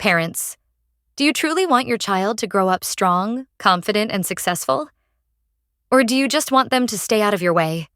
Parents, do you truly want your child to grow up strong, confident, and successful? Or do you just want them to stay out of your way?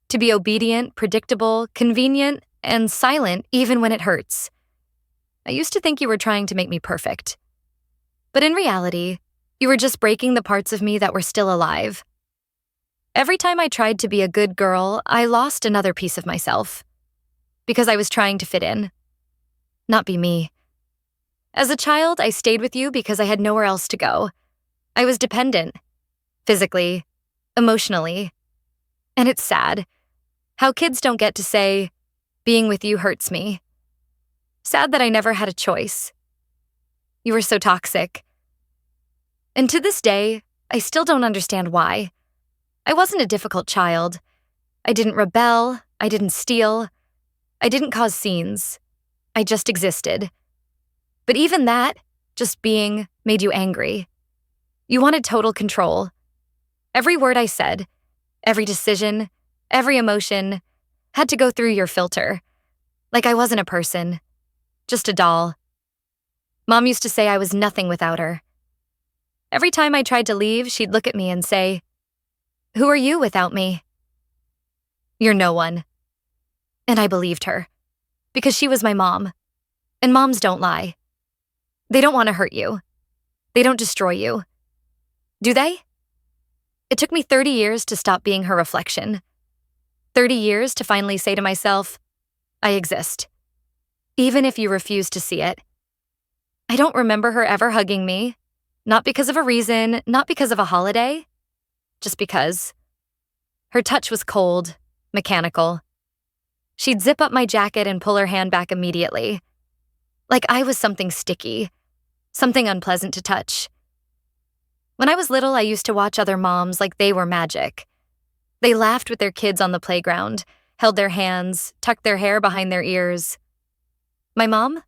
To be obedient, predictable, convenient, and silent even when it hurts? I used to think you were trying to make me perfect. But in reality, you were just breaking the parts of me that were still alive. Every time I tried to be a good girl, I lost another piece of myself. Because I was trying to fit in, not be me. As a child, I stayed with you because I had nowhere else to go. I was dependent, physically, emotionally. And it's sad how kids don't get to say, being with you hurts me. Sad that I never had a choice. You were so toxic. And to this day, I still don't understand why. I wasn't a difficult child. I didn't rebel. I didn't steal. I didn't cause scenes. I just existed. But even that, just being, made you angry. You wanted total control. Every word I said, every decision, every emotion, had to go through your filter. Like I wasn't a person, just a doll. Mom used to say I was nothing without her. Every time I tried to leave, she'd look at me and say, "Who are you without me?" "You're no one." And I believed her, because she was my mom. And moms don't lie. They don't want to hurt you. They don't destroy you. Do they? It took me 30 years to stop being her reflection. 30 years to finally say to myself, I exist. Even if you refuse to see it. I don't remember her ever hugging me. Not because of a reason, not because of a holiday. Just because. Her touch was cold, mechanical. She'd zip up my jacket and pull her hand back immediately. Like I was something sticky, something unpleasant to touch. When I was little, I used to watch other moms like they were magic. They laughed with their kids on the playground, held their hands, tucked their hair behind their ears. My mom?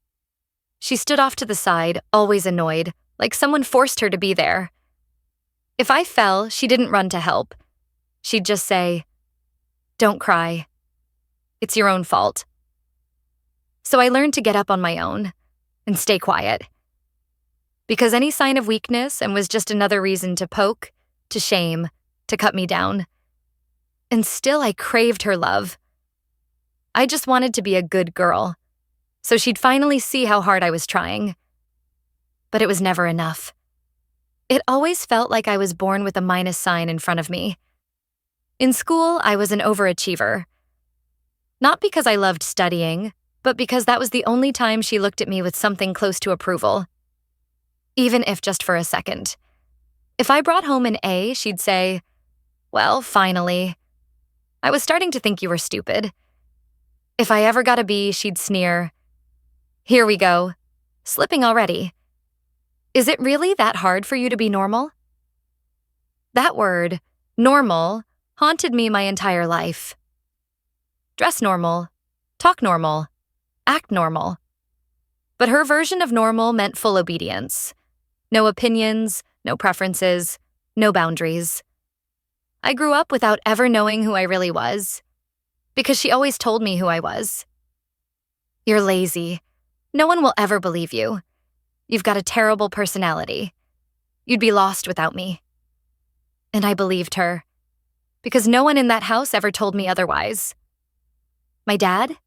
She stood off to the side, always annoyed, like someone forced her to be there. If I fell, she didn't run to help. She'd just say, "Don't cry. It's your own fault." So I learned to get up on my own and stay quiet. Because any sign of weakness and was just another reason to poke, to shame, to cut me down. And still I craved her love. I just wanted to be a good girl, so she'd finally see how hard I was trying. But it was never enough. It always felt like I was born with a minus sign in front of me. In school, I was an overachiever. Not because I loved studying, but because that was the only time she looked at me with something close to approval. Even if just for a second. If I brought home an A, she'd say, "Well, finally." I was starting to think you were stupid. If I ever got a B, she'd sneer, "Here we go. Slipping already. Is it really that hard for you to be normal?" That word, normal, haunted me my entire life. Dress normal, talk normal, act normal. But her version of normal meant full obedience. No opinions, no preferences, no boundaries. I grew up without ever knowing who I really was, because she always told me who I was. "You're lazy. No one will ever believe you. You've got a terrible personality. You'd be lost without me." And I believed her, because no one in that house ever told me otherwise. My dad?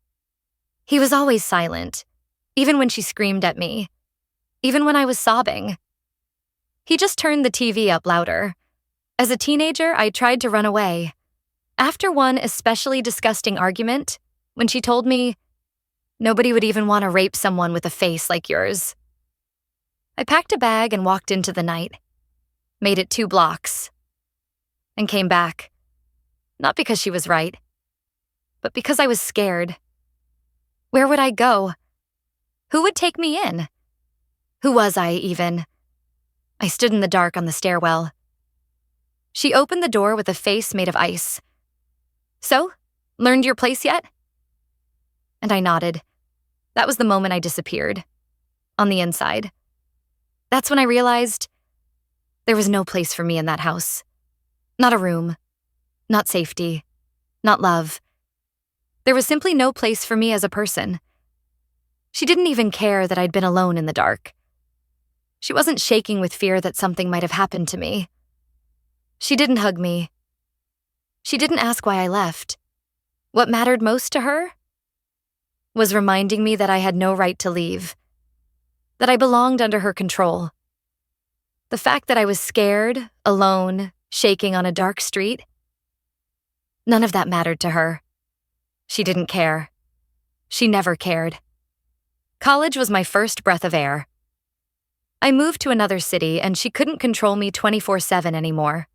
He was always silent, even when she screamed at me, even when I was sobbing. He just turned the TV up louder. As a teenager, I tried to run away. After one especially disgusting argument, when she told me, "Nobody would even want to rape someone with a face like yours." I packed a bag and walked into the night, made it 2 blocks, and came back. Not because she was right, but because I was scared. Where would I go? Who would take me in? Who was I, even? I stood in the dark on the stairwell. She opened the door with a face made of ice. "So, learned your place yet?" And I nodded. That was the moment I disappeared. On the inside. That's when I realized there was no place for me in that house. Not a room. Not safety. Not love. There was simply no place for me as a person. She didn't even care that I'd been alone in the dark. She wasn't shaking with fear that something might have happened to me. She didn't hug me. She didn't ask why I left. What mattered most to her was reminding me that I had no right to leave, that I belonged under her control. The fact that I was scared, alone, shaking on a dark street, none of that mattered to her. She didn't care. She never cared. College was my first breath of air. I moved to another city and she couldn't control me 24/7 anymore.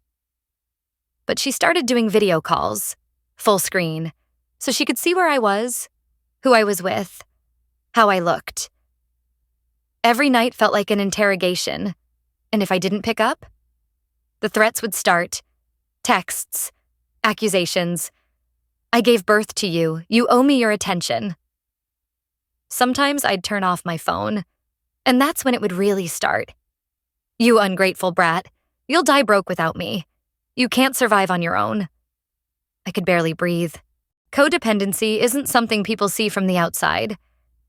But she started doing video calls, full screen, so she could see where I was, who I was with, how I looked. Every night felt like an interrogation, and if I didn't pick up, the threats would start. Texts, accusations. I gave birth to you. You owe me your attention. Sometimes I'd turn off my phone, and that's when it would really start. You ungrateful brat. You'll die broke without me. You can't survive on your own. I could barely breathe. Codependency isn't something people see from the outside.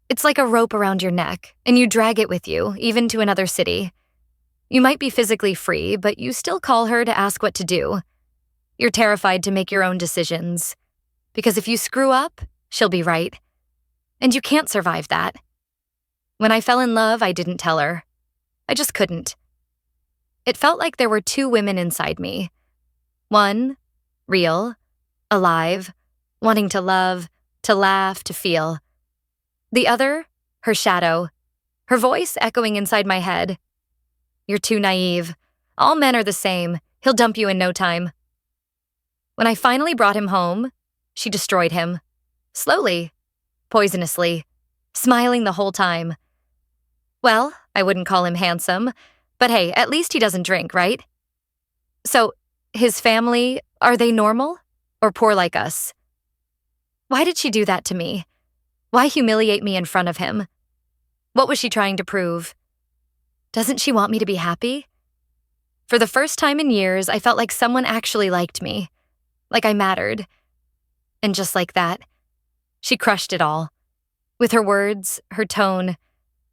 It's like a rope around your neck, and you drag it with you, even to another city. You might be physically free, but you still call her to ask what to do. You're terrified to make your own decisions, because if you screw up, she'll be right. And you can't survive that. When I fell in love, I didn't tell her. I just couldn't. It felt like there were two women inside me. One, real, alive, wanting to love, to laugh, to feel. The other, her shadow, her voice echoing inside my head. You're too naive. All men are the same. He'll dump you in no time. When I finally brought him home, she destroyed him. Slowly, poisonously, smiling the whole time. Well, I wouldn't call him handsome, but hey, at least he doesn't drink, right? So, his family, are they normal or poor like us? Why did she do that to me? Why humiliate me in front of him? What was she trying to prove? Doesn't she want me to be happy? For the first time in years, I felt like someone actually liked me, like I mattered. And just like that, she crushed it all. With her words, her tone,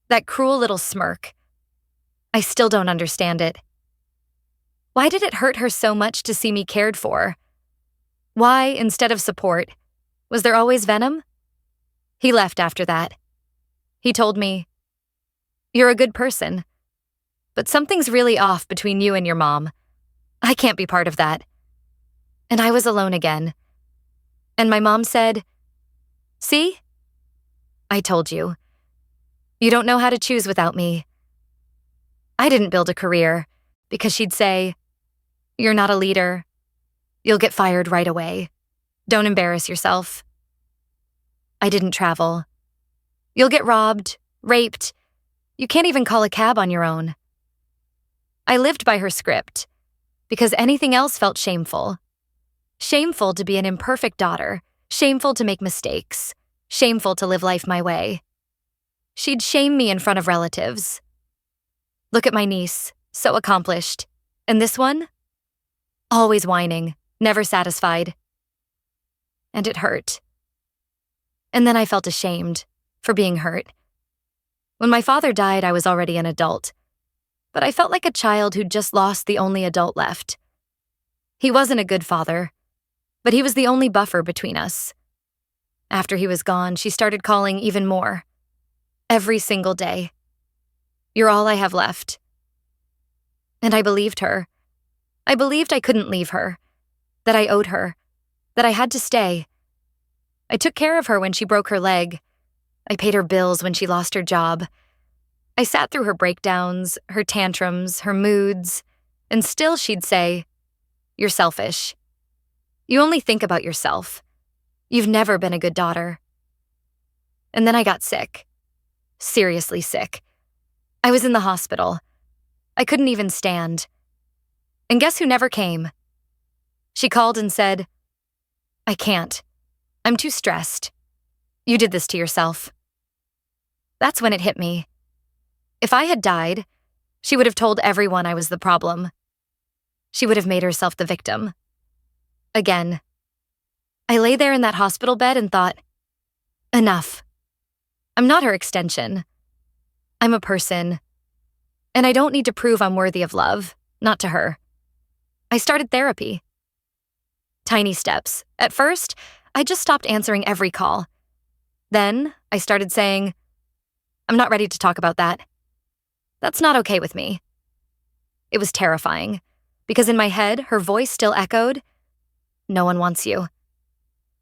that cruel little smirk. I still don't understand it. Why did it hurt her so much to see me cared for? Why, instead of support, was there always venom? He left after that. He told me, "You're a good person, but something's really off between you and your mom. I can't be part of that." And I was alone again. And my mom said, "See? I told you. You don't know how to choose without me." I didn't build a career because she'd say, "You're not a leader. You'll get fired right away. Don't embarrass yourself." I didn't travel. "You'll get robbed, raped. You can't even call a cab on your own." I lived by her script because anything else felt shameful. Shameful to be an imperfect daughter, shameful to make mistakes, shameful to live life my way. She'd shame me in front of relatives. Look at my niece, so accomplished. And this one? Always whining, never satisfied. And it hurt. And then I felt ashamed for being hurt. When my father died, I was already an adult. But I felt like a child who'd just lost the only adult left. He wasn't a good father, but he was the only buffer between us. After he was gone, she started calling even more. Every single day. "You're all I have left." And I believed her. I believed I couldn't leave her, that I owed her, that I had to stay. I took care of her when she broke her leg. I paid her bills when she lost her job. I sat through her breakdowns, her tantrums, her moods, and still she'd say, "You're selfish. You only think about yourself. You've never been a good daughter." And then I got sick. Seriously sick. I was in the hospital. I couldn't even stand. And guess who never came? She called and said, "I can't. I'm too stressed. You did this to yourself." That's when it hit me. If I had died, she would have told everyone I was the problem. She would have made herself the victim. Again. I lay there in that hospital bed and thought, enough. I'm not her extension. I'm a person, and I don't need to prove I'm worthy of love, not to her. I started therapy. Tiny steps. At first, I just stopped answering every call. Then, I started saying, I'm not ready to talk about that. That's not okay with me. It was terrifying, because in my head, her voice still echoed, no one wants you.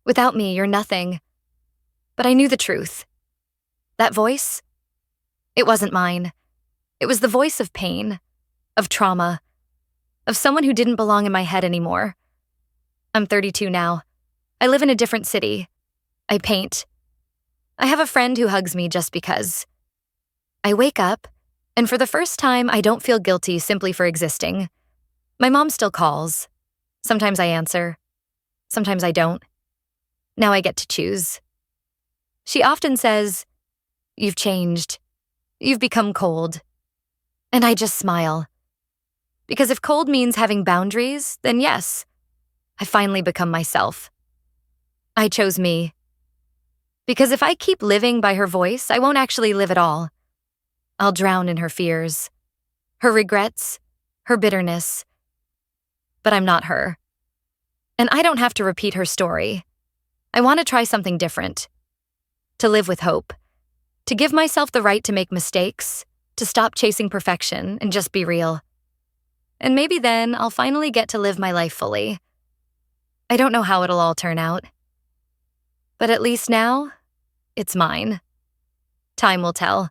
Without me, you're nothing. But I knew the truth. That voice, it wasn't mine. It was the voice of pain, of trauma, of someone who didn't belong in my head anymore. I'm 32 now. I live in a different city. I paint. I have a friend who hugs me just because. I wake up, and for the first time, I don't feel guilty simply for existing. My mom still calls. Sometimes I answer. Sometimes I don't. Now I get to choose. She often says, "You've changed. You've become cold." And I just smile. Because if cold means having boundaries, then yes, I finally become myself. I chose me. Because if I keep living by her voice, I won't actually live at all. I'll drown in her fears, her regrets, her bitterness. But I'm not her. And I don't have to repeat her story. I want to try something different. To live with hope. To give myself the right to make mistakes. To stop chasing perfection and just be real. And maybe then I'll finally get to live my life fully. I don't know how it'll all turn out. But at least now, it's mine. Time will tell.